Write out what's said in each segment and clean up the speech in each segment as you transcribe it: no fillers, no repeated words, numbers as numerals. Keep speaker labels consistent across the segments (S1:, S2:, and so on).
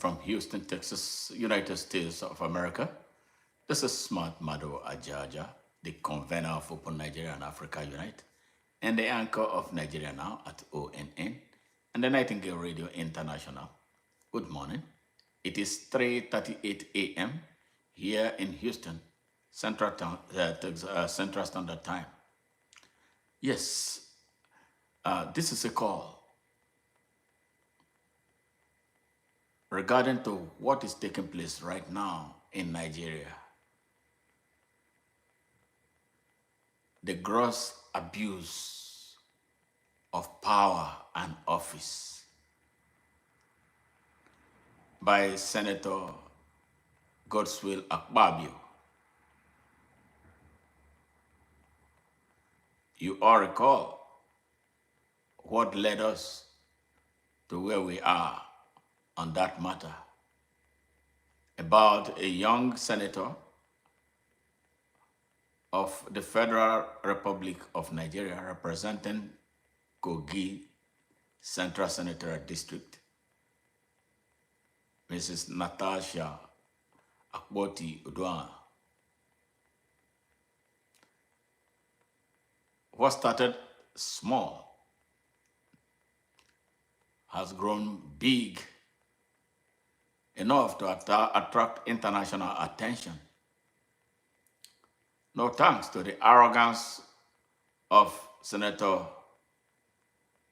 S1: From Houston, Texas, United States of America. This is Smart Madu Ajaja, the convener of Open Nigeria and Africa Unite, and the anchor of Nigeria Now at ONN, and the Nightingale Radio International. Good morning. It is 3:38 a.m. here in Houston, Central Standard Time. Yes, this is a call regarding to what is taking place right now in Nigeria. The gross abuse of power and office by Senator Godswill Akpabio. You all recall what led us to where we are on that matter, about a young senator of the Federal Republic of Nigeria representing Kogi Central Senatorial District, Mrs. Natasha Akboti Udwan. What started small has grown big enough to attract international attention. No thanks to the arrogance of Senator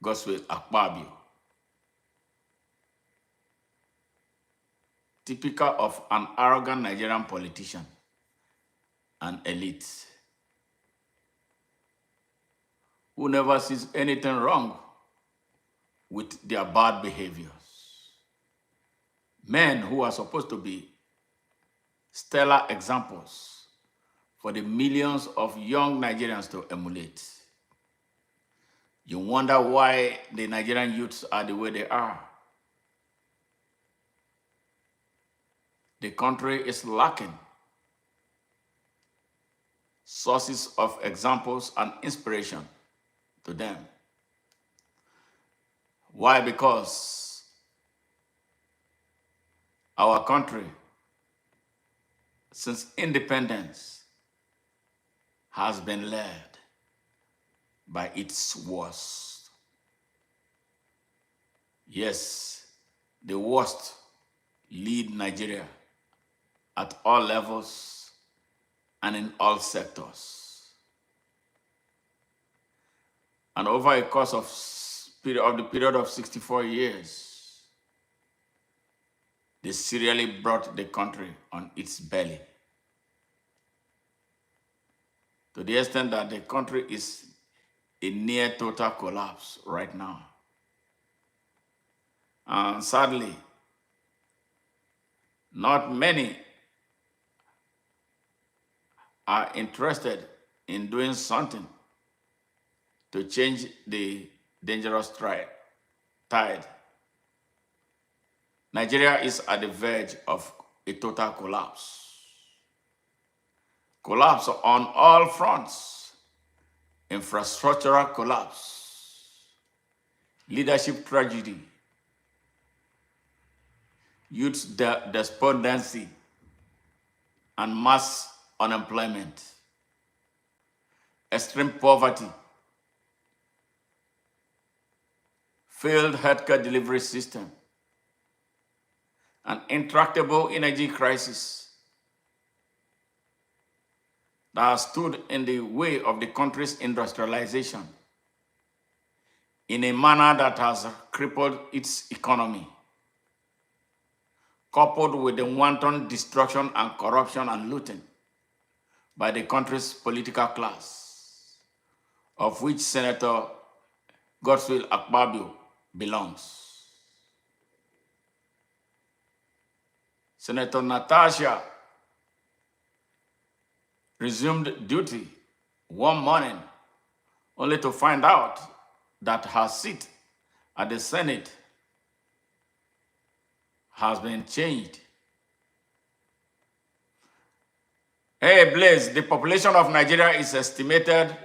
S1: Godswill Akpabio, typical of an arrogant Nigerian politician and elite who never sees anything wrong with their bad behaviors. Men who are supposed to be stellar examples for the millions of young Nigerians to emulate. You wonder why the Nigerian youths are the way they are. The country is lacking sources of examples and inspiration to them. Why? Because our country, since independence, has been led by its worst. Yes, the worst lead Nigeria at all levels and in all sectors. And over a course of the period of 64 years, they serially brought the country on its belly, to the extent that the country is in near total collapse right now. And sadly, not many are interested in doing something to change the dangerous tide. Nigeria is at the verge of a total collapse. Collapse on all fronts. Infrastructural collapse, leadership tragedy, youth despondency, and mass unemployment, extreme poverty, failed healthcare delivery system, an intractable energy crisis that has stood in the way of the country's industrialization in a manner that has crippled its economy, coupled with the wanton destruction and corruption and looting by the country's political class, of which Senator Godswill Akpabio belongs. Senator Natasha resumed duty one morning only to find out that her seat at the Senate has been changed. Hey, Blaze, the population of Nigeria is estimated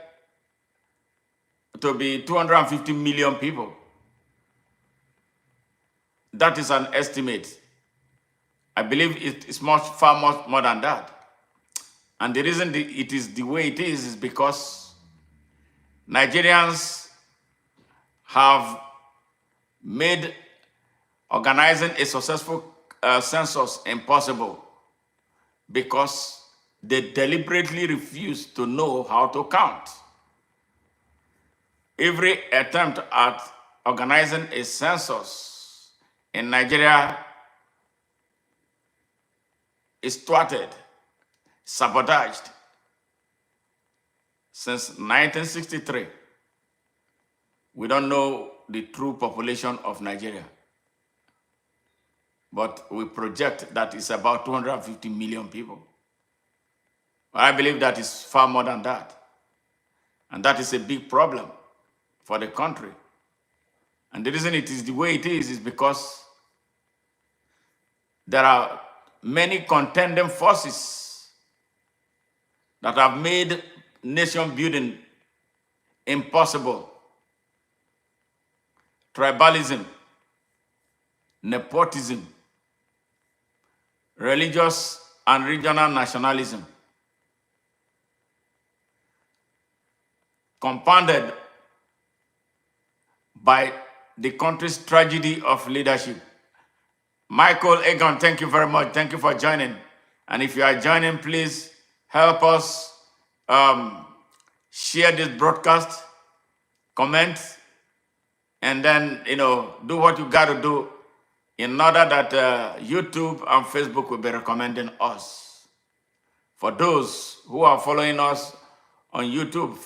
S1: to be 250 million people. That is an estimate. I believe it is far more than that. And the reason it is the way it is because Nigerians have made organizing a successful census impossible because they deliberately refuse to know how to count. Every attempt at organizing a census in Nigeria is thwarted, sabotaged since 1963. We don't know the true population of Nigeria, but we project that it's about 250 million people. I believe that is far more than that. And that is a big problem for the country. And the reason it is the way it is because there are many contending forces that have made nation building impossible. Tribalism, nepotism, religious and regional nationalism, compounded by the country's tragedy of leadership. Michael Egon, thank you very much. Thank you for joining. And if you are joining, please help us share this broadcast, comment, and then, do what you got to do in order that YouTube and Facebook will be recommending us. For those who are following us on YouTube,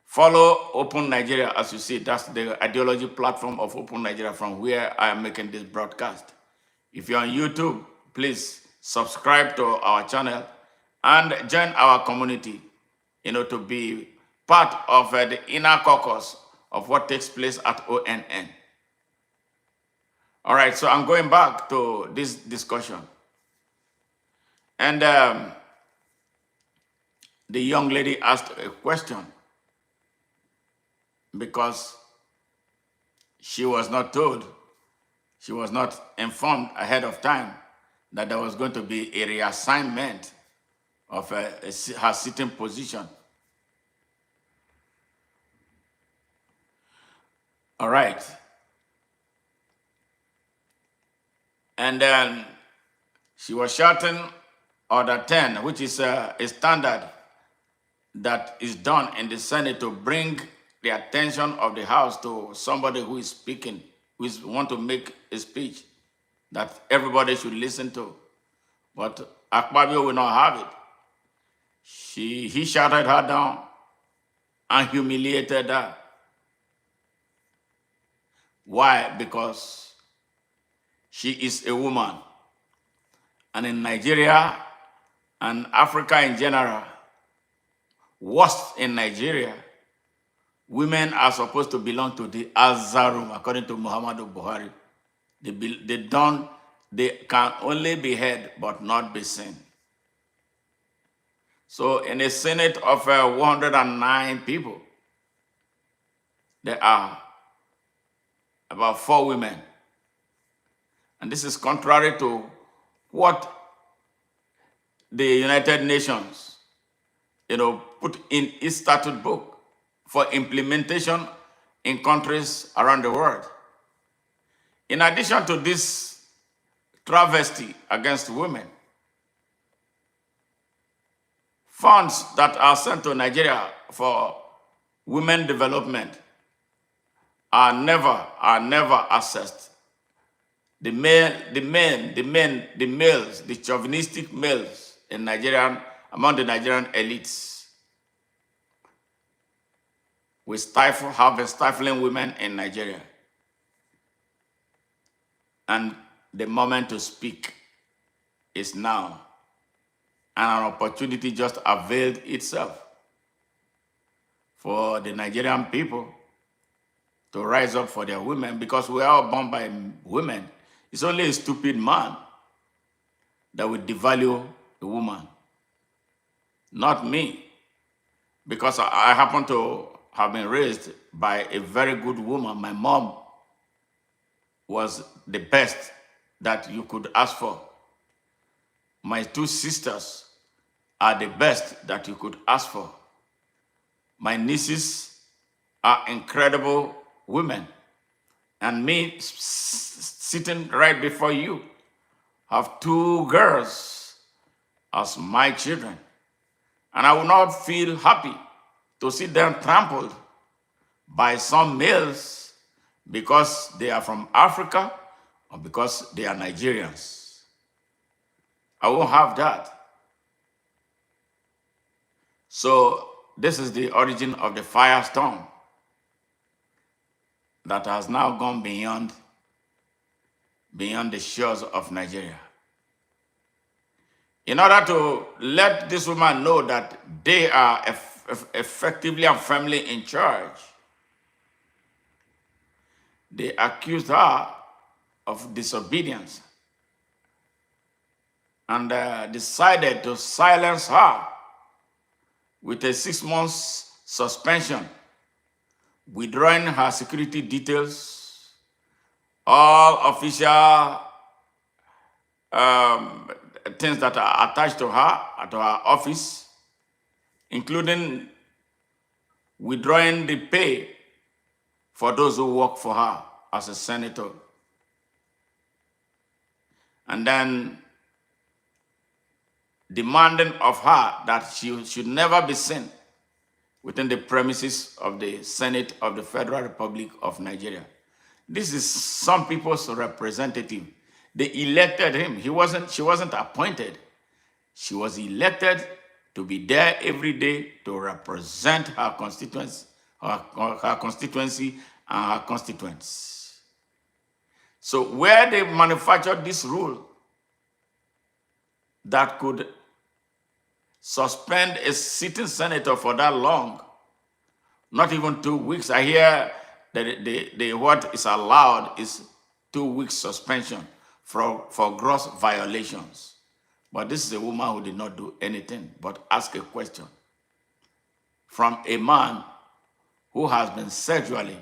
S1: follow Open Nigeria. As you see, that's the ideology platform of Open Nigeria from where I am making this broadcast. If you're on YouTube, please subscribe to our channel and join our community, to be part of the inner caucus of what takes place at ONN. All right, so I'm going back to this discussion. And the young lady asked a question because she was not told, she was not informed ahead of time that there was going to be a reassignment of her sitting position. All right. And then she was shouting Order 10, which is a standard that is done in the Senate to bring the attention of the House to somebody who is speaking, who want to make a speech that everybody should listen to. But Akabio will not have it. He shouted her down and humiliated her. Why? Because she is a woman. And in Nigeria and Africa in general, worst in Nigeria, women are supposed to belong to the Azarum, according to Muhammadu Buhari. They can only be heard but not be seen. So in a Senate of 109 people, there are about 4 women. And this is contrary to what the United Nations, put in its statute book for implementation in countries around the world. In addition to this travesty against women, funds that are sent to Nigeria for women development are never assessed. The males, the chauvinistic males in Nigerian, among the Nigerian elites, have been stifling women in Nigeria. And the moment to speak is now. And an opportunity just availed itself for the Nigerian people to rise up for their women, because we are all born by women. It's only a stupid man that would devalue a woman. Not me, because I happen to have been raised by a very good woman. My mom was the best that you could ask for. My two sisters are the best that you could ask for. My nieces are incredible women. And me sitting right before you have two girls as my children. And I will not feel happy to see them trampled by some males because they are from Africa or because they are Nigerians. I won't have that. So this is the origin of the firestorm that has now gone beyond the shores of Nigeria. In order to let this woman know that they are effectively and firmly in charge, they accused her of disobedience and decided to silence her with a 6-month suspension, withdrawing her security details, all official things that are attached to her at her office, including withdrawing the pay for those who work for her as a senator. And then demanding of her that she should never be seen within the premises of the Senate of the Federal Republic of Nigeria. This is some people's representative. They elected him. She wasn't appointed. She was elected to be there every day to represent her constituents, her constituency and her constituents. So where they manufactured this rule that could suspend a sitting senator for that long, not even 2 weeks. I hear that what is allowed is 2 weeks suspension for gross violations. But this is a woman who did not do anything but ask a question from a man who has been sexually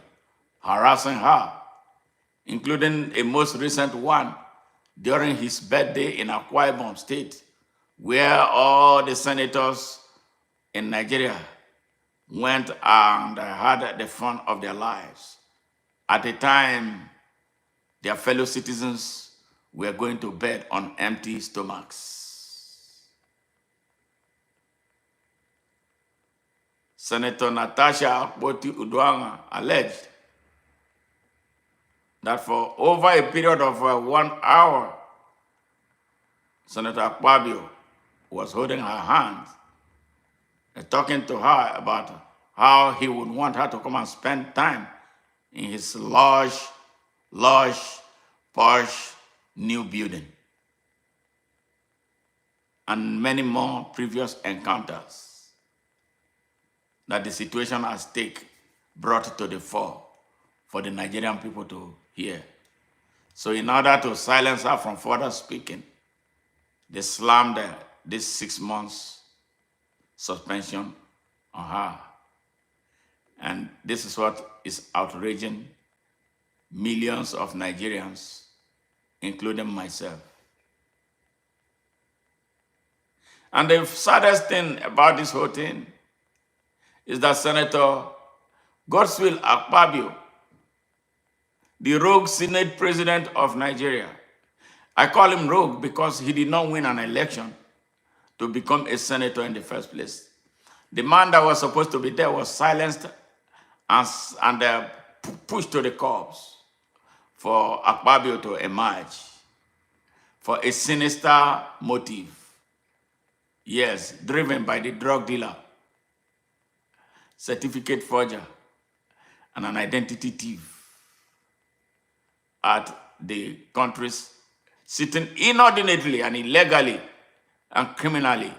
S1: harassing her, including a most recent one during his birthday in Akwa Ibom State, where all the senators in Nigeria went and had the fun of their lives. At the time, their fellow citizens were going to bed on empty stomachs. Senator Natasha alleged that for over a period of 1 hour, Senator Akabio was holding her hand and talking to her about how he would want her to come and spend time in his large, posh, new building. And many more previous encounters that the situation at stake brought to the fore for the Nigerian people to hear. So in order to silence her from further speaking, they slammed this 6 months suspension on her. And this is what is outraging millions of Nigerians, including myself. And the saddest thing about this whole thing is that Senator Godswill Akpabio, the rogue Senate president of Nigeria, I call him rogue because he did not win an election to become a senator in the first place. The man that was supposed to be there was silenced and pushed to the corbs for Akabio to emerge for a sinister motive. Yes, driven by the drug dealer, certificate forger, and an identity thief at the country's sitting inordinately and illegally and criminally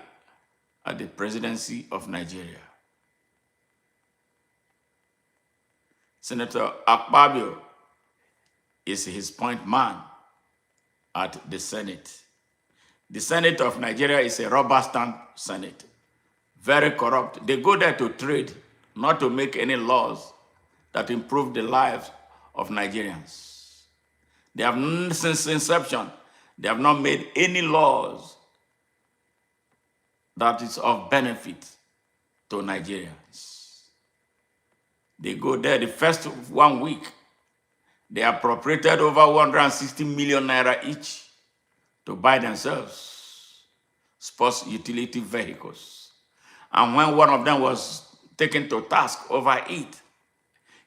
S1: at the presidency of Nigeria. Senator Akabio is his point man at the Senate. The Senate of Nigeria is a rubber stamp Senate, very corrupt. They go there to trade, not to make any laws that improve the lives of Nigerians. They have, since inception, they have not made any laws that is of benefit to Nigerians. They go there the first 1 week. They appropriated over 160 million naira each to buy themselves sports utility vehicles. And when one of them was taken to task over it,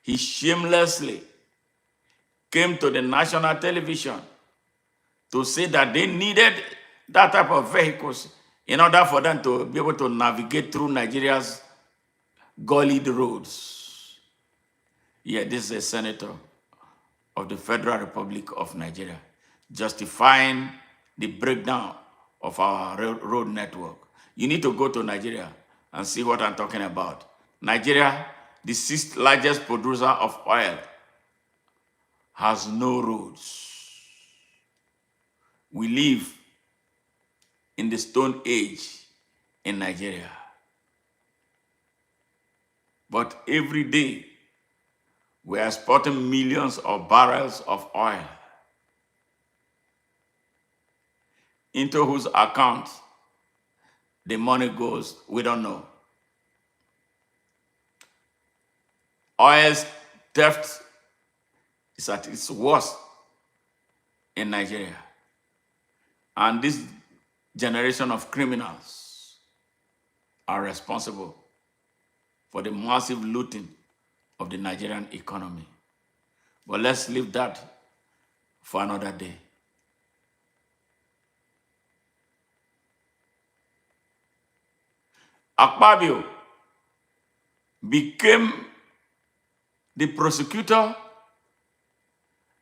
S1: he shamelessly came to the national television to say that they needed that type of vehicles in order for them to be able to navigate through Nigeria's gullied roads. Yeah, this is a senator of the Federal Republic of Nigeria justifying the breakdown of our road network. You need to go to Nigeria and see what I'm talking about. Nigeria, the 6th largest producer of oil, has no roads. We live in the Stone Age in Nigeria. But every day, we are exporting millions of barrels of oil into whose account the money goes, we don't know. Oil theft is at its worst in Nigeria. And this generation of criminals are responsible for the massive looting of the Nigerian economy. But let's leave that for another day. Akabio became the prosecutor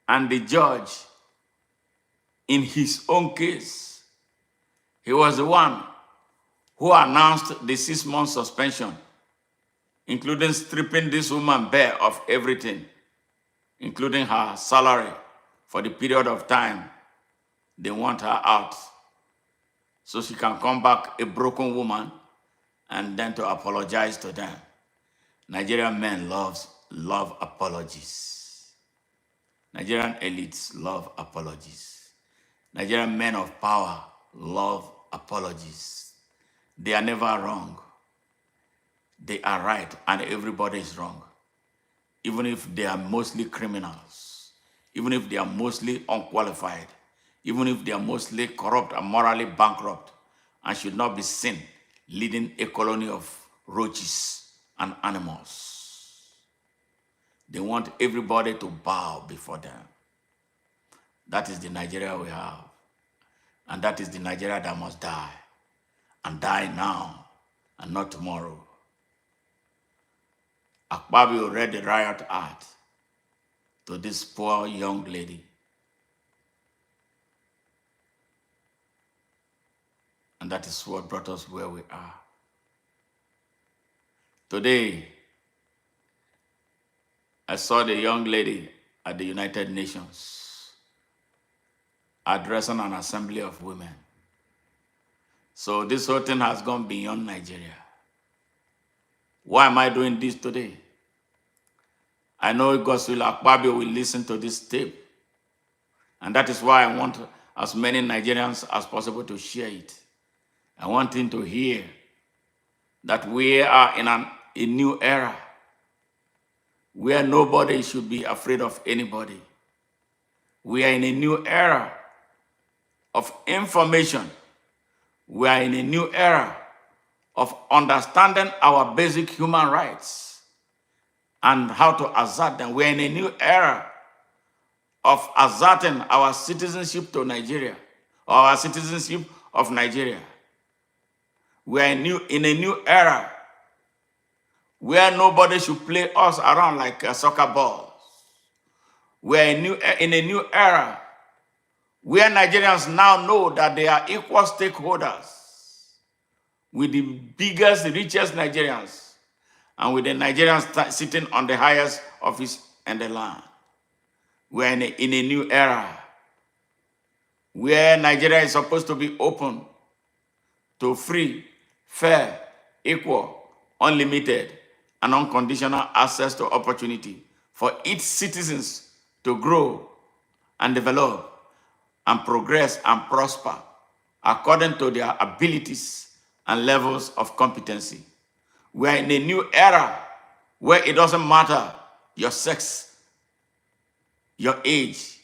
S1: and the judge in his own case. He was the one who announced the 6-month suspension, including stripping this woman bare of everything, including her salary for the period of time they want her out, so she can come back a broken woman and then to apologize to them. Nigerian men love apologies. Nigerian elites love apologies. Nigerian men of power love apologies. They are never wrong. They are right, and everybody is wrong. Even if they are mostly criminals, even if they are mostly unqualified, even if they are mostly corrupt and morally bankrupt, and should not be seen leading a colony of roaches and animals. They want everybody to bow before them. That is the Nigeria we have. And that is the Nigeria that must die. And die now and not tomorrow. Akabio read the riot act to this poor young lady. And that is what brought us where we are. Today, I saw the young lady at the United Nations addressing an assembly of women. So this whole thing has gone beyond Nigeria. Why am I doing this today? I know Godswill Akpabio will listen to this tape. And that is why I want as many Nigerians as possible to share it. I want him to hear that we are in a new era where nobody should be afraid of anybody. We are in a new era of information. We are in a new era of understanding our basic human rights and how to assert them. We are in a new era of asserting our citizenship to Nigeria, or our citizenship of Nigeria. We are in a new era where nobody should play us around like a soccer ball. We are in a new era where Nigerians now know that they are equal stakeholders with the biggest, richest Nigerians, and with the Nigerians sitting on the highest office in the land. We are in a new era where Nigeria is supposed to be open to free, fair, equal, unlimited, and unconditional access to opportunity for its citizens to grow and develop and progress and prosper according to their abilities and levels of competency. We are in a new era where it doesn't matter your sex, your age,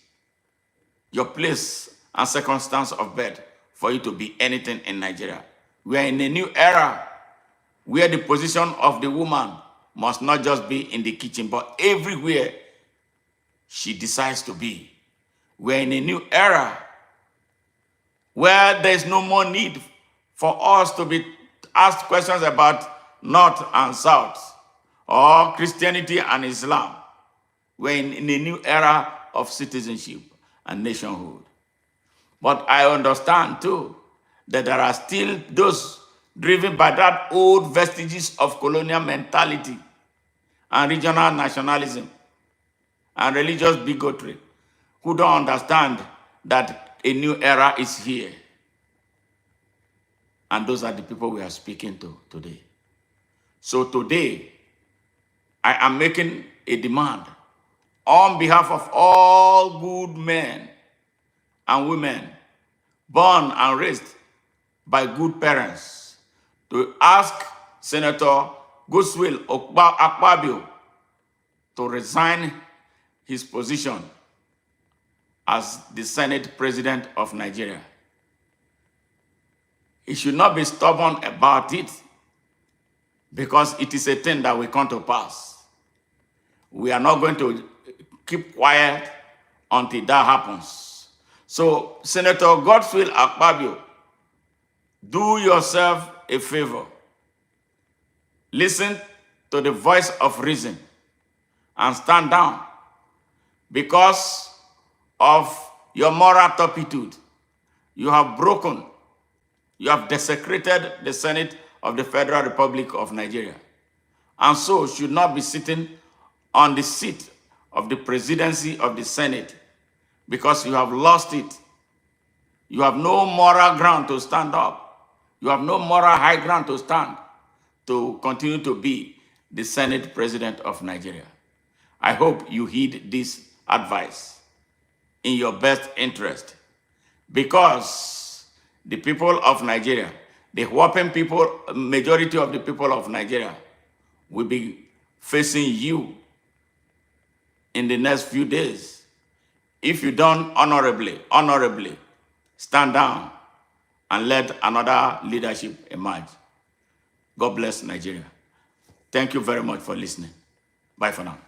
S1: your place and circumstance of birth for you to be anything in Nigeria. We are in a new era where the position of the woman must not just be in the kitchen, but everywhere she decides to be. We are in a new era where there is no more need for us to be asked questions about North and South or Christianity and Islam. We're in a new era of citizenship and nationhood. But I understand too that there are still those driven by that old vestiges of colonial mentality and regional nationalism and religious bigotry who don't understand that a new era is here. And those are the people we are speaking to today. So today, I am making a demand on behalf of all good men and women born and raised by good parents to ask Senator Godswill Akpabio to resign his position as the Senate President of Nigeria. He should not be stubborn about it because it is a thing that will come to pass. We are not going to keep quiet until that happens. So, Senator Godswill Akpabio, do yourself a favor. Listen to the voice of reason and stand down because of your moral turpitude. You have broken, you have desecrated the Senate of the Federal Republic of Nigeria, and so should not be sitting on the seat of the presidency of the Senate because you have lost it. You have no moral ground to stand up. You have no moral high ground to stand to continue to be the Senate President of Nigeria. I hope you heed this advice in your best interest because the people of Nigeria, the whopping people, majority of the people of Nigeria will be facing you in the next few days. If you don't honorably stand down and let another leadership emerge. God bless Nigeria. Thank you very much for listening. Bye for now.